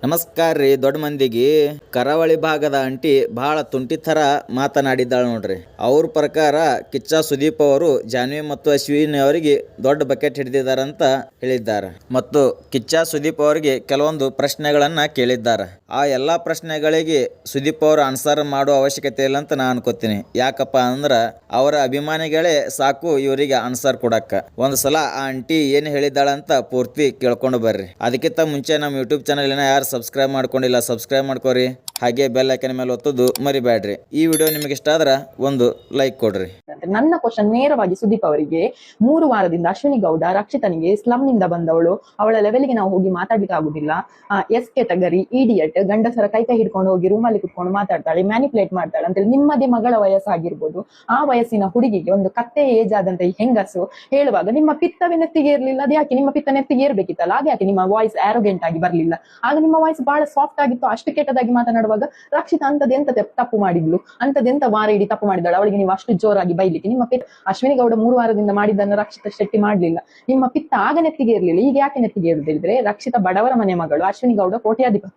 ನಮಸ್ಕಾರ ರೀ. ದೊಡ್ಡ ಮಂದಿಗೆ ಕರಾವಳಿ ಭಾಗದ ಅಂಟಿ ಬಹಳ ತುಂಟಿ ಥರ ಮಾತನಾಡಿದ್ದಾಳೆ ನೋಡ್ರಿ. ಅವ್ರ ಪ್ರಕಾರ ಕಿಚ್ಚ ಸುದೀಪ್ ಅವರು ಜಾನ್ವಿ ಮತ್ತು ಅಶ್ವಿನಿ ಅವರಿಗೆ ದೊಡ್ಡ ಬಕೆಟ್ ಹಿಡಿದಿದ್ದಾರಂತ ಹೇಳಿದ್ದಾರೆ ಮತ್ತು ಕಿಚ್ಚ ಸುದೀಪ್ ಅವರಿಗೆ ಕೆಲವೊಂದು ಪ್ರಶ್ನೆಗಳನ್ನ ಕೇಳಿದ್ದಾರೆ. ಆ ಎಲ್ಲಾ ಪ್ರಶ್ನೆಗಳಿಗೆ ಸುದೀಪ್ ಅವರು ಆನ್ಸರ್ ಮಾಡೋ ಅವಶ್ಯಕತೆ ಇಲ್ಲ ಅಂತ ನಾನು ಅನ್ಕೋತೀನಿ. ಯಾಕಪ್ಪ ಅಂದ್ರ ಅವರ ಅಭಿಮಾನಿಗಳೇ ಸಾಕು ಇವರಿಗೆ ಆನ್ಸರ್ ಕೊಡಕ್ಕ. ಒಂದ್ಸಲ ಆ ಅಂಟಿ ಏನ್ ಹೇಳಿದ್ದಾಳಂತ ಪೂರ್ತಿ ಕೇಳ್ಕೊಂಡು ಬರ್ರಿ. ಅದಕ್ಕಿಂತ ಮುಂಚೆ ನಮ್ಮ ಯೂಟ್ಯೂಬ್ ಚಾನಲ್ ಯಾರು ಸಬ್ಸ್ಕ್ರೈಬ್ ಮಾಡ್ಕೊಂಡಿಲ್ಲ ಸಬ್ಸ್ಕ್ರೈಬ್ ಮಾಡ್ಕೋರಿ. ಹಾಗೆ ಬೆಲ್ ಐಕನ್ ಮೇಲೆ ಒತ್ತೋದು ಮರಿಬೇಡ್ರಿ. ಈ ವಿಡಿಯೋ ನಿಮಗೆ ಇಷ್ಟ ಆದ್ರೆ ಒಂದು ಲೈಕ್ ಕೊಡ್ರಿ. ನನ್ನ ಕ್ವಶನ್ ನೇರವಾಗಿ ಸುದೀಪ್ ಅವರಿಗೆ, 3 ವಾರದಿಂದ ಅಶ್ವಿನಿ ಗೌಡ ರಕ್ಷಿತನಿಗೆ ಸ್ಲಮ್ ನಿಂದ ಬಂದವಳು, ಅವಳ ಲೆವೆಲ್ಗೆ ನಾವು ಹೋಗಿ ಮಾತಾಡ್ಲಿಕ್ಕೆ ಆಗುದಿಲ್ಲ, ಎಸ್ ಕೆಟಗರಿ ಇಡಿಯಟ್, ಗಂಡಸರ ಕೈ ಹಿಡ್ಕೊಂಡು ಹೋಗಿ ರೂಮಲ್ಲಿ ಕುತ್ಕೊಂಡು ಮಾತಾಡ್ತಾಳೆ, ಮ್ಯಾನಿಪುಲೇಟ್ ಮಾಡ್ತಾಳೆ ಅಂತೇಳಿ ನಿಮ್ಮದೇ ಮಗಳ ವಯಸ್ಸಾಗಿರ್ಬೋದು, ಆ ವಯಸ್ಸಿನ ಹುಡುಗಿಗೆ ಒಂದು ಕತ್ತೆ ಏಜ್ ಆದಂತ ಈ ಹೆಂಗಸು ಹೇಳುವಾಗ ನಿಮ್ಮ ಪಿತ್ತವೇ ನೆತ್ತಿಗೆ ಇರ್ಲಿಲ್ಲ. ಅದು ಯಾಕೆ ನಿಮ್ಮ ಪಿತ್ತ ನೆತ್ತಿಗೆ ಏರ್ಬೇಕಿತ್ತಲ್ಲ, ಹಾಗೆ ಯಾಕೆ ನಿಮ್ಮ ವಾಯ್ಸ್ ಆರೋಗೆಂಟ್ ಆಗಿ ಬರ್ಲಿಲ್ಲ? ಆಗ ನಿಮ್ಮ ವಾಯ್ಸ್ ಬಹಳ ಸಾಫ್ಟ್ ಆಗಿತ್ತು. ಅಷ್ಟು ಕೆಟ್ಟದಾಗಿ ಮಾತನಾಡುವಾಗ ರಕ್ಷಿತ ಅಂತದೆಂತ ತಪ್ಪು ಮಾಡಿದ್ಲು, ಅಂತದೆಂತ ವಾರ ಇಡೀ ತಪ್ಪು ಮಾಡಿದಾಳು, ಅವಳಿಗೆ ನೀವು ಅಷ್ಟು ಜೋರಾಗಿ ಬೈಲಿಕ್ಕೆ? ನಿಮ್ಮ ಪಿತ್ತ ಅಶ್ವಿನಿ ಗೌಡ 3 ವಾರದಿಂದ ಮಾಡಿದ್ದನ್ನು ರಕ್ಷಿತ ಶೆಟ್ಟಿ ಮಾಡ್ಲಿಲ್ಲ. ನಿಮ್ಮ ಪಿತ್ತ ಆಗ ನೆತ್ತಿಗೆ ಇರ್ಲಿಲ್ಲ, ಈಗ ಯಾಕೆ ನೆತ್ತಿಗೆ ಇರುದಿದ್ರೆ? ರಕ್ಷಿತ ಬಡವರ ಮನೆ ಮಗಳು, ಅಶ್ವಿನಿ ಗೌಡ ಕೋಟ್ಯಾಧಿಪತಿ.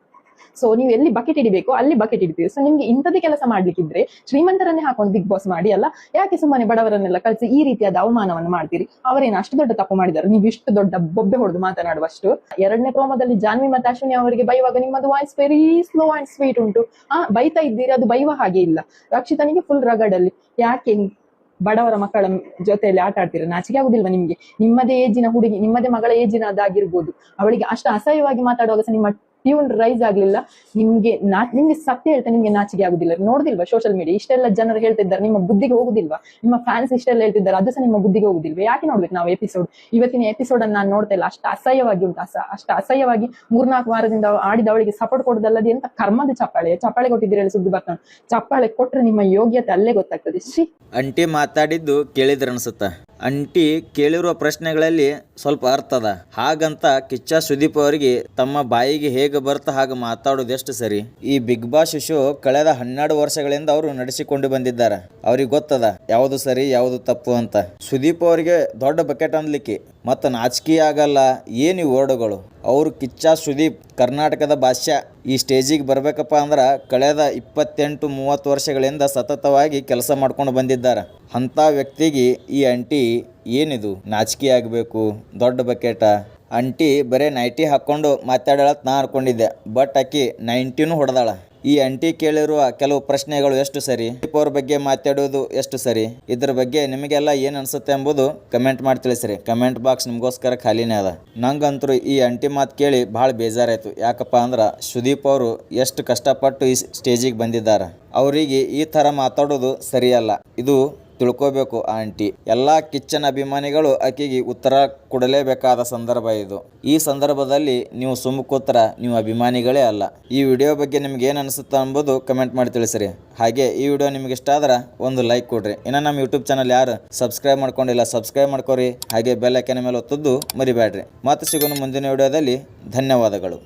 ಸೊ ನೀವು ಎಲ್ಲಿ ಬಕೆಟ್ ಇಡಬೇಕು ಅಲ್ಲಿ ಬಕೆಟ್ ಇಡ್ತೀವಿ. ಸೊ ನಿಮ್ಗೆ ಇಂಥದೇ ಕೆಲಸ ಮಾಡ್ಲಿಕ್ಕಿದ್ರೆ ಶ್ರೀಮಂತರನ್ನೇ ಹಾಕೊಂಡು ಬಿಗ್ ಬಾಸ್ ಮಾಡಿ ಅಲ್ಲ, ಯಾಕೆ ಸುಮ್ಮನೆ ಬಡವರನ್ನೆಲ್ಲ ಕಳಿಸಿ ಈ ರೀತಿಯಾದ ಅವಮಾನವನ್ನು ಮಾಡ್ತೀರಿ? ಅವರೇನು ಅಷ್ಟು ದೊಡ್ಡ ತಪ್ಪು ಮಾಡಿದಾರೆ? ನೀವು ಇಷ್ಟು ದೊಡ್ಡ ಬೊಬ್ಬೆ ಹೊಡೆದು ಮಾತನಾಡುವಷ್ಟು? 2ನೇ ಪ್ರೋಮೋದಲ್ಲಿ ಜಾನ್ವಿ ಮತ್ತೆ ಅಶ್ವಿನಿ ಅವರಿಗೆ ಬೈವಾಗ ನಿಮ್ಮದು voice very slow and sweet ಉಂಟು. ಬೈತಾ ಇದ್ದೀರಿ, ಅದು ಬೈವ ಹಾಗೆ ಇಲ್ಲ. ರಕ್ಷಿತನಿಗೆ ಫುಲ್ ರಗಡಲ್ಲಿ. ಯಾಕೆ ಬಡವರ ಮಕ್ಕಳ ಜೊತೆಯಲ್ಲಿ ಆಟ ಆಡ್ತೀರಾ? ನಾಚಿಕೆ ಆಗುದಿಲ್ವಾ ನಿಮ್ಗೆ? ನಿಮ್ಮದೇ ಏಜಿನ ಹುಡುಗಿ, ನಿಮ್ಮದೇ ಮಗಳ ಏಜಿನ ಅದಾಗಿರ್ಬೋದು, ಅವಳಿಗೆ ಅಷ್ಟು ಅಸಹ್ಯವಾಗಿ ಮಾತಾಡುವಾಗ ಸಹ ನಿಮ್ಮ ಟ್ಯೂನ್ ರೈಸ್ ಆಗ್ಲಿಲ್ಲ. ನಿಮ್ಗೆ ಸತ್ಯ ಹೇಳ್ತಾ ನಿಮ್ಗೆ ನಾಚಿಕೆ ಆಗುದಿಲ್ಲ? ನೋಡುದಿಲ್ವಾ ಸೋಷಿಯಲ್ ಮೀಡಿಯಾ ಇಷ್ಟೆಲ್ಲ ಜನರು ಹೇಳ್ತಿದ್ದಾರೆ, ನಿಮ್ಮ ಬುದ್ಧಿಗೆ ಹೋಗುದಿಲ್ವಾ? ನಿಮ್ಮ ಫ್ಯಾನ್ಸ್ ಇಷ್ಟೆಲ್ಲ ಹೇಳ್ತಿದ್ದಾರೆ, ಅದು ಸಹ ನಿಮ್ಮ ಬುದ್ಧಿಗೆ ಹೋಗುದಿಲ್ವಾ? ಯಾಕೆ ನೋಡ್ಬೇಕು ನಾವು ಎಪಿಸೋಡ್? ಇವತ್ತಿನ ಎಪಿಸೋಡ್ ಅನ್ನು ನಾನು ನೋಡ್ತಾ ಇಲ್ಲ, ಅಷ್ಟು ಅಸಹ್ಯವಾಗಿ ಉಂಟು. ಅಷ್ಟು ಅಸಹ್ಯವಾಗಿ 3-4 ವಾರದಿಂದ ಆಡಿದವಳಿಗೆ ಸಪೋರ್ಟ್ ಕೊಡೋದಲ್ಲದೆ ಎಂತ ಕರ್ಮದ ಚಪ್ಪಾಳೆ ಕೊಟ್ಟಿದ್ದೀರಿ ಹೇಳಿ ಸುದ್ದಿ ಬರ್ತಾನೆ. ಚಪ್ಪಾಳೆ ಕೊಟ್ರೆ ನಿಮ್ಮ ಯೋಗ್ಯತೆ ಅಲ್ಲೇ ಗೊತ್ತಾಗ್ತದೆ. ಅಂಟಿ ಮಾತಾಡಿದ್ದು ಕೇಳಿದ್ರ ಅನ್ಸುತ್ತ. ಅಂಟಿ ಕೇಳಿರುವ ಪ್ರಶ್ನೆಗಳಲ್ಲಿ ಸ್ವಲ್ಪ ಅರ್ಥ ಅದ. ಹಾಗಂತ ಕಿಚ್ಚ ಸುದೀಪ್ ಅವರಿಗೆ ತಮ್ಮ ಬಾಯಿಗೆ ಹೇಗೆ ಬರ್ತಾ ಹಾಗೆ ಮಾತಾಡೋದು ಎಷ್ಟು ಸರಿ? ಈ ಬಿಗ್ ಬಾಸ್ ಶೋ ಕಳೆದ 12 ವರ್ಷಗಳಿಂದ ಅವರು ನಡೆಸಿಕೊಂಡು ಬಂದಿದ್ದಾರೆ. ಅವ್ರಿಗೆ ಗೊತ್ತದ ಯಾವುದು ಸರಿ ಯಾವುದು ತಪ್ಪು ಅಂತ. ಸುದೀಪ್ ಅವರಿಗೆ ದೊಡ್ಡ ಬಕೆಟ್ ಅನ್ಲಿಕ್ಕೆ ಮತ್ತು ನಾಚಿಕೆ ಆಗಲ್ಲ ಏನು ವರ್ಡ್ಗಳು. ಅವರು ಕಿಚ್ಚ ಸುದೀಪ್ ಕರ್ನಾಟಕದ ಭಾಷೆ ಈ ಸ್ಟೇಜಿಗೆ ಬರ್ಬೇಕಪ್ಪ ಅಂದ್ರೆ ಕಳೆದ 28-30 ವರ್ಷಗಳಿಂದ ಸತತವಾಗಿ ಕೆಲಸ ಮಾಡ್ಕೊಂಡು ಬಂದಿದ್ದಾರೆ. ಅಂಥ ವ್ಯಕ್ತಿಗೆ ಈ ಅಂಟಿ ಏನಿದು ನಾಚಿಕೆ ಆಗಬೇಕು? ದೊಡ್ಡ ಬಕೆಟ. ಅಂಟಿ ಬರೇ ನೈಟಿ ಹಾಕ್ಕೊಂಡು ಮಾತಾಡಳತ್ ನಾ ಅನ್ಕೊಂಡಿದ್ದೆ, ಬಟ್ ಆಕಿ 90ನೂ ಹೊಡೆದಾಳ. ಈ ಅಂಟಿ ಕೇಳಿರುವ ಕೆಲವು ಪ್ರಶ್ನೆಗಳು ಎಷ್ಟು ಸರಿ? ಅವ್ರ ಬಗ್ಗೆ ಮಾತಾಡೋದು ಎಷ್ಟು ಸರಿ? ಇದ್ರ ಬಗ್ಗೆ ನಿಮಗೆಲ್ಲ ಏನು ಅನ್ಸುತ್ತೆ ಎಂಬುದು ಕಮೆಂಟ್ ಮಾಡಿ ತಿಳಿಸ್ರಿ. ಕಮೆಂಟ್ ಬಾಕ್ಸ್ ನಿಮಗೋಸ್ಕರ ಖಾಲಿನೇ ಅದ. ನಂಗಂತರೂ ಈ ಅಂಟಿ ಮಾತು ಕೇಳಿ ಭಾಳ ಬೇಜಾರಾಯಿತು. ಯಾಕಪ್ಪ ಅಂದ್ರೆ ಸುದೀಪ್ ಅವರು ಎಷ್ಟು ಕಷ್ಟಪಟ್ಟು ಈ ಸ್ಟೇಜಿಗೆ ಬಂದಿದ್ದಾರೆ. ಅವರಿಗೆ ಈ ಥರ ಮಾತಾಡೋದು ಸರಿಯಲ್ಲ. ಇದು ತಿಳ್ಕೋಬೇಕು ಆ ಆಂಟಿ. ಎಲ್ಲ ಕಿಚ್ಚನ ಅಭಿಮಾನಿಗಳು ಆಕೆಗೆ ಉತ್ತರ ಕೊಡಲೇಬೇಕಾದ ಸಂದರ್ಭ ಇದು. ಈ ಸಂದರ್ಭದಲ್ಲಿ ನೀವು ಸುಮ್ಮ ಕೂತ್ರ ನೀವು ಅಭಿಮಾನಿಗಳೇ ಅಲ್ಲ. ಈ ವಿಡಿಯೋ ಬಗ್ಗೆ ನಿಮ್ಗೆ ಏನು ಅನಿಸುತ್ತೆ ಅಂಬೋದು ಕಮೆಂಟ್ ಮಾಡಿ ತಿಳಿಸ್ರಿ. ಹಾಗೆ ಈ ವಿಡಿಯೋ ನಿಮ್ಗೆ ಇಷ್ಟ ಆದ್ರೆ ಒಂದು ಲೈಕ್ ಕೊಡ್ರಿ. ಇನ್ನು ನಮ್ಮ ಯೂಟ್ಯೂಬ್ ಚಾನಲ್ ಯಾರು ಸಬ್ಸ್ಕ್ರೈಬ್ ಮಾಡ್ಕೊಂಡಿಲ್ಲ ಸಬ್ಸ್ಕ್ರೈಬ್ ಮಾಡ್ಕೋರಿ. ಹಾಗೆ ಬೆಲ್ ಐಕಾನ್ ಮೇಲೆ ಒತ್ತದ್ದು ಮರಿಬೇಡ್ರಿ. ಮತ್ತೆ ಸಿಗೋಣ ಮುಂದಿನ ವಿಡಿಯೋದಲ್ಲಿ. ಧನ್ಯವಾದಗಳು.